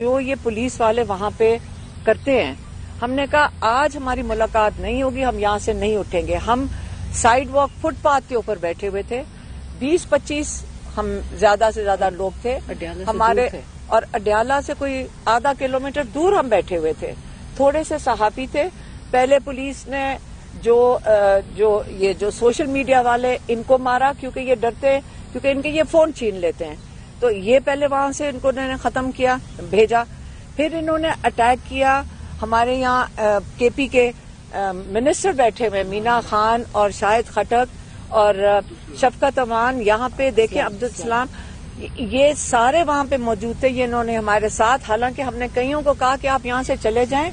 جو یہ पुलिस वाले वहाँ पे करते हैं, हमने कहा आज हमारी मुलाकात नहीं होगी, हम यहाँ से नहीं उठेंगे। हम साइड वॉक फुटपाथ के ऊपर बैठे हुए थे, 20-25 हम ज्यादा से ज्यादा लोग थे हमारे, और अड्याला से कोई आधा किलोमीटर दूर हम बैठे हुए थे। थोड़े से सहाफी थे। पहले पुलिस ने जो सोशल मीडिया वाले इनको मारा, क्योंकि ये डरते, क्योंकि इनके ये फोन छीन लेते हैं, तो ये पहले वहां से इनको खत्म किया, भेजा। फिर इन्होंने अटैक किया हमारे यहाँ केपी के मिनिस्टर बैठे हुए, मीना खान और शाहिद खटक और शफकत अमान, यहाँ पे देखें अब्दुल सलाम, ये सारे वहां पे मौजूद थे। ये इन्होंने हमारे साथ, हालांकि हमने कईयों को कहा कि आप यहाँ से चले जाएं,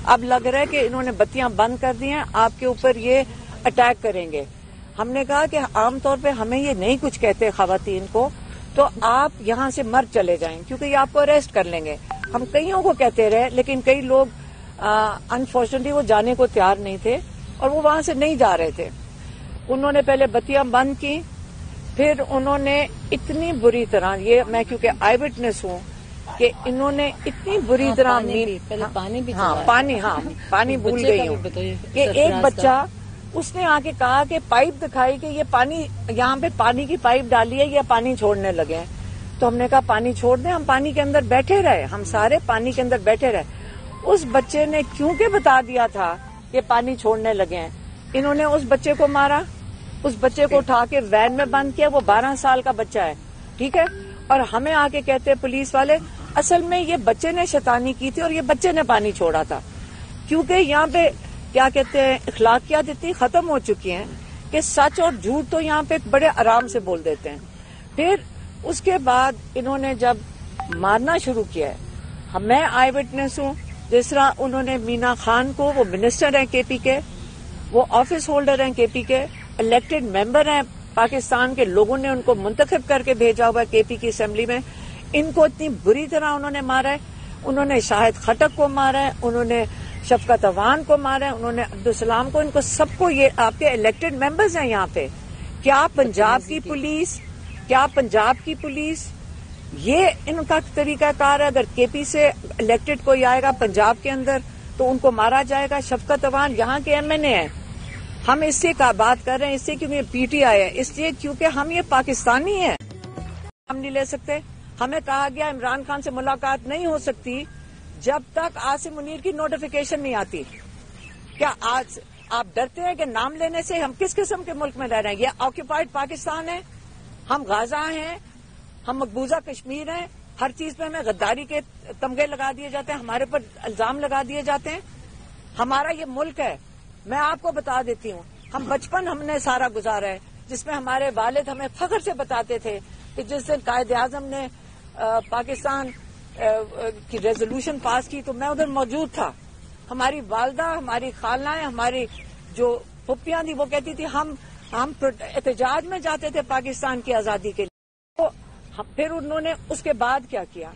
अब लग रहा है कि इन्होंने बत्तियां बंद कर दी हैं, आपके ऊपर ये अटैक करेंगे। हमने कहा कि आमतौर पे हमें ये नहीं कुछ कहते खवातीन को, तो आप यहाँ से मर चले जाएं, क्योंकि ये आपको अरेस्ट कर लेंगे। हम कईयों को कहते रहे, लेकिन कई लोग अनफॉर्चुनेटली वो जाने को तैयार नहीं थे और वो वहां से नहीं जा रहे थे। उन्होंने पहले बत्तियां बंद की, फिर उन्होंने इतनी बुरी तरह, ये मैं क्योंकि आई विटनेस हूँ, कि इन्होंने इतनी बुरी तरह पानी भूल गई हूँ कि एक बच्चा, उसने आके कहा कि पाइप दिखाई कि ये पानी, यहाँ पे पानी की पाइप डाली है, ये पानी छोड़ने लगे हैं। तो हमने कहा पानी छोड़ दें, हम पानी के अंदर बैठे रहे, हम सारे पानी के अंदर बैठे रहे। उस बच्चे ने क्योंकि बता दिया था कि पानी छोड़ने लगे हैं, इन्होंने उस बच्चे को मारा, उस बच्चे को उठा के वैन में बंद किया। वो 12 साल का बच्चा है, ठीक है। और हमें आके कहते हैं पुलिस वाले, असल में ये बच्चे ने शैतानी की थी और ये बच्चे ने पानी छोड़ा था, क्योंकि यहाँ पे क्या कहते हैं, अखलाकियात इतनी खत्म हो चुकी हैं कि सच और झूठ तो यहाँ पे बड़े आराम से बोल देते हैं। फिर उसके बाद इन्होंने जब मारना शुरू किया है, मैं आई विटनेस हूँ, जिस तरह उन्होंने मीना खान को, वो मिनिस्टर हैं केपी के, वो ऑफिस होल्डर हैं केपी के, इलेक्टेड मेंबर हैं, पाकिस्तान के लोगों ने उनको मुंतखब करके भेजा हुआ है केपी की असेंबली में, इनको इतनी बुरी तरह उन्होंने मारा है। उन्होंने शाहिद खटक को मारा है, उन्होंने शफकत अवान को मारा है, उन्होंने अब्दुल सलाम को, इनको सबको, ये आपके इलेक्टेड मेंबर्स हैं यहाँ पे। क्या पंजाब की पुलिस ये इनका तरीकाकार है? अगर केपी से इलेक्टेड कोई आएगा पंजाब के अंदर तो उनको मारा जाएगा। शफकत अवान यहाँ के एमएनए हैं, हम इससे का बात कर रहे हैं, इससे क्योंकि पीटीआई है, इसलिए क्योंकि हम ये पाकिस्तानी हैं, हम नहीं ले सकते। हमें कहा गया इमरान खान से मुलाकात नहीं हो सकती जब तक आसिम मुनीर की नोटिफिकेशन नहीं आती। क्या आज आप डरते हैं कि नाम लेने से? हम किस किस्म के मुल्क में रह रहे हैं? ये ऑक्यूपाइड पाकिस्तान है, हम गाजा हैं, हम मकबूजा कश्मीर हैं, हर चीज पे हमें गद्दारी के तमगे लगा दिए जाते हैं, हमारे पर इल्जाम लगा दिए जाते हैं। हमारा ये मुल्क है, मैं आपको बता देती हूँ, हम बचपन हमने सारा गुजारा है, जिसमें हमारे वालिद हमें फख्र से बताते थे कि जिस दिन कायदे आजम ने पाकिस्तान की रेजोल्यूशन पास की तो मैं उधर मौजूद था। हमारी वालदा, हमारी खालाएं, हमारी जो फुप्पियां थी, वो कहती थी हम एहतजाज में जाते थे पाकिस्तान की आजादी के लिए। तो फिर उन्होंने उसके बाद क्या किया,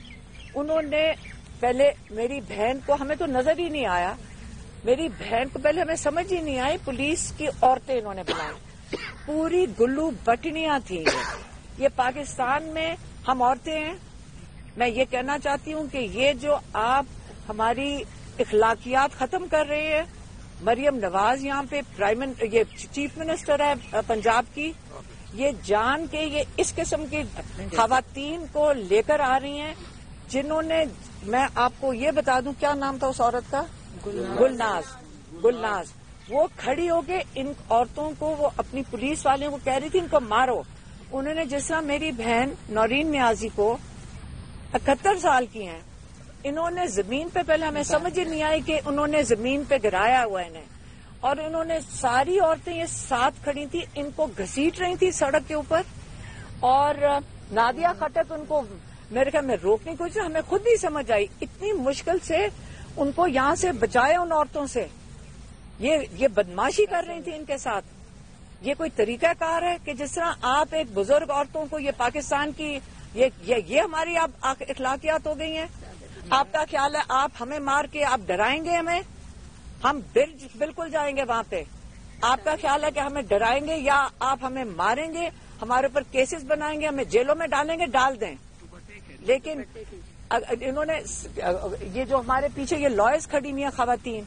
उन्होंने पहले मेरी बहन को, हमें तो नजर ही नहीं आया, मेरी बहन को पहले हमें समझ ही नहीं आई, पुलिस की औरतें इन्होंने बनाई, पूरी गुल्लू बटनियां थी। ये पाकिस्तान में हम औरतें हैं। मैं ये कहना चाहती हूँ कि ये जो आप हमारी इखलाकियात खत्म कर रहे हैं, मरियम नवाज यहाँ पे ये चीफ मिनिस्टर है पंजाब की, ये जान के ये इस किस्म की खवातीन को लेकर आ रही हैं, जिन्होंने, मैं आपको ये बता दूं क्या नाम था उस औरत का, गुलनाज। वो खड़ी होके इन औरतों को, वो अपनी पुलिस वालों को कह रही थी इनको मारो। उन्होंने, जिस तरह मेरी बहन नौरीन नियाजी को 71 साल की हैं, इन्होंने जमीन पे, पहले हमें समझ ही नहीं आई कि उन्होंने जमीन पे गिराया हुआ इन्हें, और इन्होंने सारी औरतें ये साथ खड़ी थी, इनको घसीट रही थी सड़क के ऊपर, और नादिया खटक उनको मेरे ख्याल में रोकने की कोशिश, हमें खुद नहीं समझ आई, इतनी मुश्किल से उनको यहां से बचाए उन औरतों से। ये बदमाशी कर रही थी इनके साथ। ये कोई तरीकाकार है कि जिस तरह आप एक बुजुर्ग औरतों को, ये पाकिस्तान की ये हमारी आप इखलाकियात हो गई हैं। आपका ख्याल है आप हमें मार के आप डराएंगे हमें? हम बिल्कुल जाएंगे वहां पे। आपका ख्याल है कि हमें डराएंगे या आप हमें मारेंगे, हमारे ऊपर केसेस बनाएंगे, हमें जेलों में डालेंगे? डाल दें, लेकिन انہوں نے یہ جو ہمارے پیچھے یہ لائرز کھڑی ہوئی ہیں خواتین،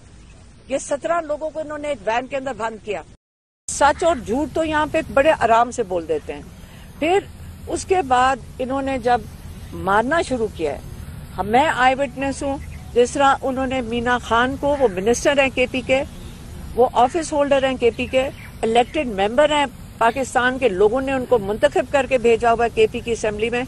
یہ 17 لوگوں کو انہوں نے ایک وین کے اندر بند کیا. سچ اور جھوٹ تو یہاں پہ بڑے آرام سے بول دیتے ہیں. پھر اس کے بعد انہوں نے جب مارنا شروع کیا ہے، میں آئی وٹنس ہوں. جس طرح انہوں نے مینا خان کو، وہ منسٹر ہیں کے پی کے، وہ آفس ہولڈر ہیں کے پی کے، الیکٹڈ ممبر ہیں، پاکستان کے لوگوں نے ان کو منتخب کر کے بھیجا ہوا ہے کے پی کی اسمبلی میں.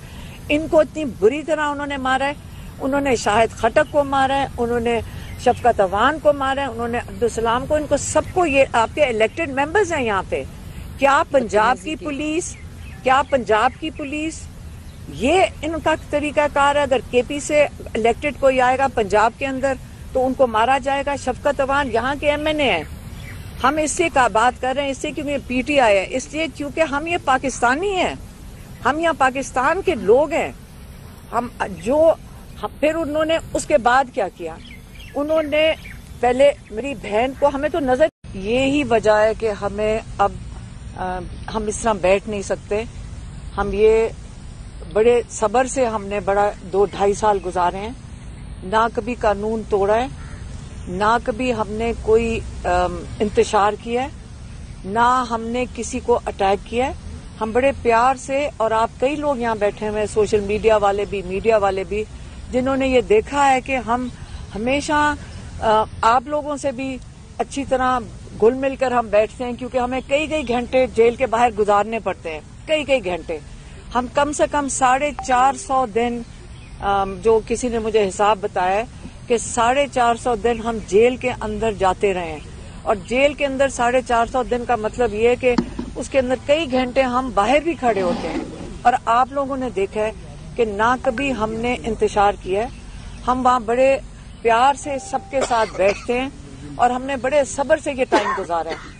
ان کو اتنی بری طرح انہوں نے مارا ہے. انہوں نے شاہد خٹک کو مارا ہے، انہوں نے شفقت اوان کو مارا ہے، انہوں نے عبدالسلام کو. ان کو سب کو، یہ آپ کے الیکٹڈ ممبرز ہیں یہاں پہ. کیا پنجاب کی پولیس یہ ان کا طریقہ کار ہے؟ اگر کے پی سے الیکٹڈ کوئی آئے گا پنجاب کے اندر تو ان کو مارا جائے گا. شفقت اوان یہاں کے ایم این اے ہیں. ہم اس سے بات کر رہے ہیں، اس سے کیونکہ پی ٹی آئی ہے، اس لیے کیونکہ ہم یہ پاکستانی ہیں، ہم یہاں پاکستان کے لوگ ہیں. پھر انہوں نے اس کے بعد کیا کیا؟ انہوں نے پہلے میری بہن کو، ہمیں تو نظر، یہی وجہ ہے کہ ہمیں اب ہم اس طرح بیٹھ نہیں سکتے. ہم یہ بڑے صبر سے ہم نے 2-2.5 سال گزارے ہیں. نہ کبھی قانون توڑا ہے، نہ کبھی ہم نے کوئی انتشار کیا ہے، نہ ہم نے کسی کو اٹیک کیا ہے. ہم بڑے پیار سے، اور آپ کئی لوگ یہاں بیٹھے ہوئے، سوشل میڈیا والے بھی، میڈیا والے بھی، جنہوں نے یہ دیکھا ہے کہ ہم ہمیشہ آپ لوگوں سے بھی اچھی طرح گل مل کر ہم بیٹھتے ہیں، کیونکہ ہمیں کئی گھنٹے جیل کے باہر گزارنے پڑتے ہیں. کئی گھنٹے. ہم کم سے کم 450 دن، جو کسی نے مجھے حساب بتایا ہے کہ 450 دن ہم جیل کے اندر جاتے رہے ہیں. اور جیل کے اندر 450 دن کا مطلب یہ ہے کہ اس کے اندر کئی گھنٹے ہم باہر بھی کھڑے ہوتے ہیں. اور آپ لوگوں نے دیکھا ہے کہ نہ کبھی ہم نے انتشار کیا ہے. ہم وہاں بڑے پیار سے سب کے ساتھ بیٹھتے ہیں، اور ہم نے بڑے صبر سے یہ ٹائم گزارا ہے.